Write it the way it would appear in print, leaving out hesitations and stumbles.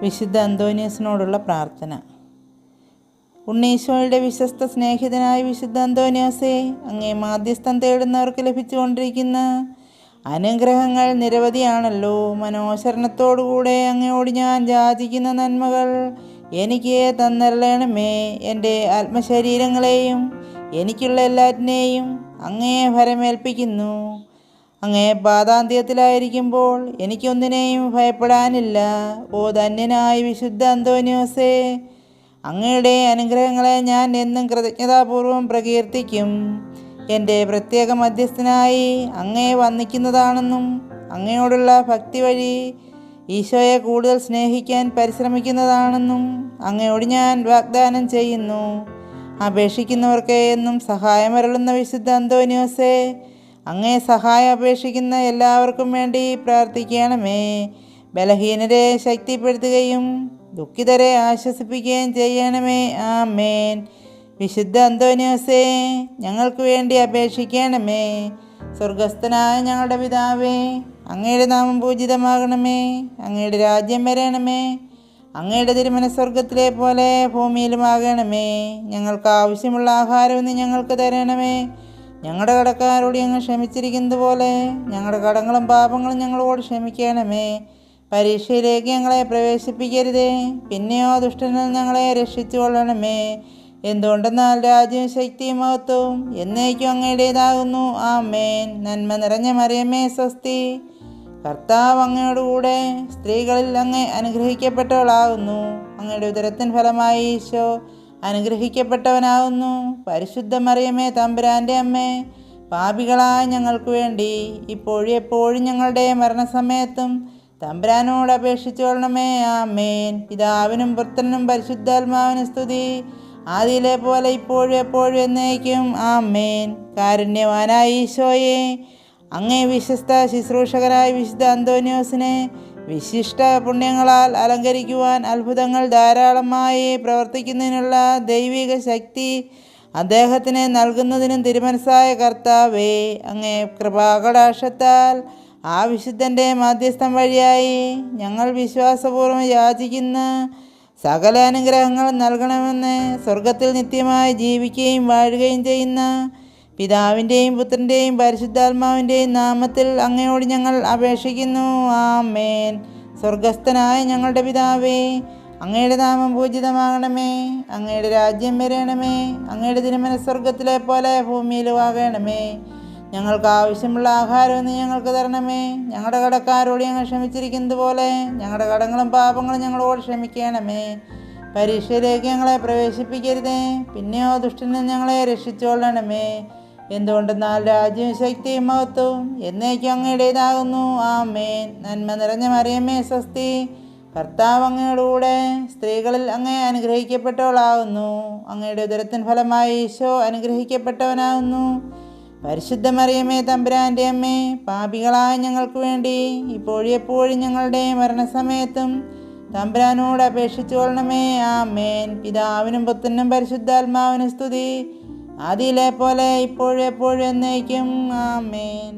വിശുദ്ധ അന്തോനിയോസിനോടുള്ള പ്രാർത്ഥന. ഉണ്ണീശോയുടെ വിശ്വസ്ത സ്നേഹിതനായ വിശുദ്ധ അന്തോനിയോസേ, അങ്ങേ മാധ്യസ്ഥം തേടുന്നവർക്ക് ലഭിച്ചുകൊണ്ടിരിക്കുന്ന അനുഗ്രഹങ്ങൾ നിരവധിയാണല്ലോ. മനോശരണത്തോടുകൂടെ അങ്ങയോട് ഞാൻ യാചിക്കുന്ന നന്മകൾ എനിക്ക് തന്നരുളണമേ. എൻ്റെ ആത്മശരീരങ്ങളെയും എനിക്കുള്ള എല്ലാറ്റിനെയും അങ്ങേ ഭരമേൽപ്പിക്കുന്നു. അങ്ങേ പാദാന്ത്യത്തിലായിരിക്കുമ്പോൾ എനിക്കൊന്നിനെയും ഭയപ്പെടാനില്ല. ഓ ധന്യനായ വിശുദ്ധ അന്തോനിയോസേ, അങ്ങയുടെ അനുഗ്രഹങ്ങളെ ഞാൻ എന്നും കൃതജ്ഞതാപൂർവം പ്രകീർത്തിക്കും. എൻ്റെ പ്രത്യേക മധ്യസ്ഥനായി അങ്ങയെ വന്ദിക്കുന്നതാണെന്നും അങ്ങയോടുള്ള ഭക്തി വഴി ഈശോയെ കൂടുതൽ സ്നേഹിക്കാൻ പരിശ്രമിക്കുന്നതാണെന്നും അങ്ങയോട് ഞാൻ വാഗ്ദാനം ചെയ്യുന്നു. അപേക്ഷിക്കുന്നവർക്ക് എന്നും സഹായമരുളുന്ന വിശുദ്ധ അന്തോനിയോസേ, അങ്ങേ സഹായം അപേക്ഷിക്കുന്ന എല്ലാവർക്കും വേണ്ടി പ്രാർത്ഥിക്കണമേ. ബലഹീനരെ ശക്തിപ്പെടുത്തുകയും ദുഃഖിതരെ ആശ്വസിപ്പിക്കുകയും ചെയ്യണമേ. ആമേൻ. വിശുദ്ധ അന്തോനിയോസേ, ഞങ്ങൾക്ക് വേണ്ടി അപേക്ഷിക്കണമേ. സ്വർഗസ്ഥനായ ഞങ്ങളുടെ പിതാവേ, അങ്ങയുടെ നാമം പൂജിതമാകണമേ. അങ്ങയുടെ രാജ്യം വരണമേ. അങ്ങയുടെ തിരുമനസ്സ് സ്വർഗത്തിലെ പോലെ ഭൂമിയിലുമാകണമേ. ഞങ്ങൾക്ക് ആവശ്യമുള്ള ആഹാരം ഇന്ന് ഞങ്ങൾക്ക് തരണമേ. ഞങ്ങളുടെ കടക്കാരോട് ഞങ്ങൾ ക്ഷമിച്ചിരിക്കുന്നത് പോലെ ഞങ്ങളുടെ കടങ്ങളും പാപങ്ങളും ഞങ്ങളോട് ക്ഷമിക്കണമേ. പരീക്ഷയിലേക്ക് ഞങ്ങളെ പ്രവേശിപ്പിക്കരുതേ, പിന്നെയോ ദുഷ്ടനിൽ ഞങ്ങളെ രക്ഷിച്ചു കൊള്ളണമേ. എന്തുകൊണ്ടെന്നാൽ രാജ്യവും ശക്തിയും മഹത്വവും എന്നേക്കും അങ്ങയുടേതാകുന്നു. ആമേൻ. നന്മ നിറഞ്ഞ മറിയമേ സ്വസ്തി, കർത്താവ് അങ്ങയോടുകൂടെ സ്ത്രീകളിൽ അങ്ങ് അനുഗ്രഹിക്കപ്പെട്ടവളാകുന്നു. അങ്ങയുടെ ഉദരത്തിൻ ഫലമായി ഈശോ അനുഗ്രഹിക്കപ്പെട്ടവനാകുന്നു. പരിശുദ്ധ മറിയമേ തമ്പുരാൻ്റെ അമ്മേ, പാപികളായ ഞങ്ങൾക്ക് വേണ്ടി ഇപ്പോഴും എപ്പോഴും ഞങ്ങളുടെ മരണസമയത്തും തമ്പുരാനോട് അപേക്ഷിച്ചു കൊള്ളണമേ. ആമേൻ. പിതാവിനും പുത്രനും പരിശുദ്ധാത്മാവിനും സ്തുതി, ആദിയിലെ പോലെ ഇപ്പോഴും എപ്പോഴും എന്നേക്കും. ആമേൻ. കാരുണ്യവാനായ ഈശോയെ, അങ്ങേ വിശ്വസ്ത ശുശ്രൂഷകരായ വിശുദ്ധ അന്തോനിയോസിനെ വിശിഷ്ട പുണ്യങ്ങളാൽ അലങ്കരിക്കുവാൻ അത്ഭുതങ്ങൾ ധാരാളമായി പ്രവർത്തിക്കുന്നതിനുള്ള ദൈവിക ശക്തി അദ്ദേഹത്തിന് നൽകുന്നതിനും തിരുമനസ്സായ കർത്താവേ, അങ്ങേ കൃപാകടാക്ഷത്താൽ ആ വിശുദ്ധൻ്റെ മാധ്യസ്ഥം വഴിയായി ഞങ്ങൾ വിശ്വാസപൂർവ്വം യാചിക്കുന്ന സകല അനുഗ്രഹങ്ങളും നൽകണമെന്ന് സ്വർഗത്തിൽ നിത്യമായി ജീവിക്കുകയും വാഴുകയും ചെയ്യുന്ന പിതാവിൻ്റെയും പുത്രൻ്റെയും പരിശുദ്ധാത്മാവിൻ്റെയും നാമത്തിൽ അങ്ങയോട് ഞങ്ങൾ അപേക്ഷിക്കുന്നു. ആമേൻ. സ്വർഗസ്ഥനായ ഞങ്ങളുടെ പിതാവേ, അങ്ങയുടെ നാമം പൂജിതമാകണമേ. അങ്ങയുടെ രാജ്യം വരണമേ. അങ്ങയുടെ തിരുമനസ്സ് സ്വർഗത്തിലെ പോലെ ഭൂമിയിലുമാകണമേ. ഞങ്ങൾക്ക് ആവശ്യമുള്ള ആഹാരം ഇന്ന് ഞങ്ങൾക്ക് തരണമേ. ഞങ്ങളുടെ കടക്കാരോട് ഞങ്ങൾ ക്ഷമിച്ചിരിക്കുന്നത് പോലെ ഞങ്ങളുടെ കടങ്ങളും പാപങ്ങളും ഞങ്ങളോട് ക്ഷമിക്കണമേ. പരീക്ഷയിലേക്ക് ഞങ്ങളെ പ്രവേശിപ്പിക്കരുതേ, പിന്നെയോ ദുഷ്ടനിൽ ഞങ്ങളെ രക്ഷിച്ചുകൊള്ളണമേ. എന്തുകൊണ്ടെന്നാൽ രാജ്യവും ശക്തിയും മഹത്വവും എന്നേക്കും അങ്ങയുടേതാകുന്നു. ആമേൻ. നന്മ നിറഞ്ഞ മറിയമേ സ്വസ്തി, കർത്താവ് അങ്ങയോടുകൂടെ സ്ത്രീകളിൽ അങ്ങേ അനുഗ്രഹിക്കപ്പെട്ടവളാകുന്നു. അങ്ങയുടെ ഉദരത്തിൻ ഫലമായി ഈശോ അനുഗ്രഹിക്കപ്പെട്ടവനാകുന്നു. പരിശുദ്ധ മറിയമേ തമ്പുരാൻ്റെ അമ്മേ, പാപികളായ ഞങ്ങൾക്ക് വേണ്ടി ഇപ്പോഴും എപ്പോഴും ഞങ്ങളുടെ മരണസമയത്തും തമ്പുരാനോട് അപേക്ഷിച്ചു കൊള്ളണമേ. ആമേൻ. പിതാവിനും പുത്രനും പരിശുദ്ധാത്മാവിനും സ്തുതി, ആദിയിലെ പോലെ ഇപ്പോഴും എപ്പോഴും എന്നേക്കും. ആമേൻ.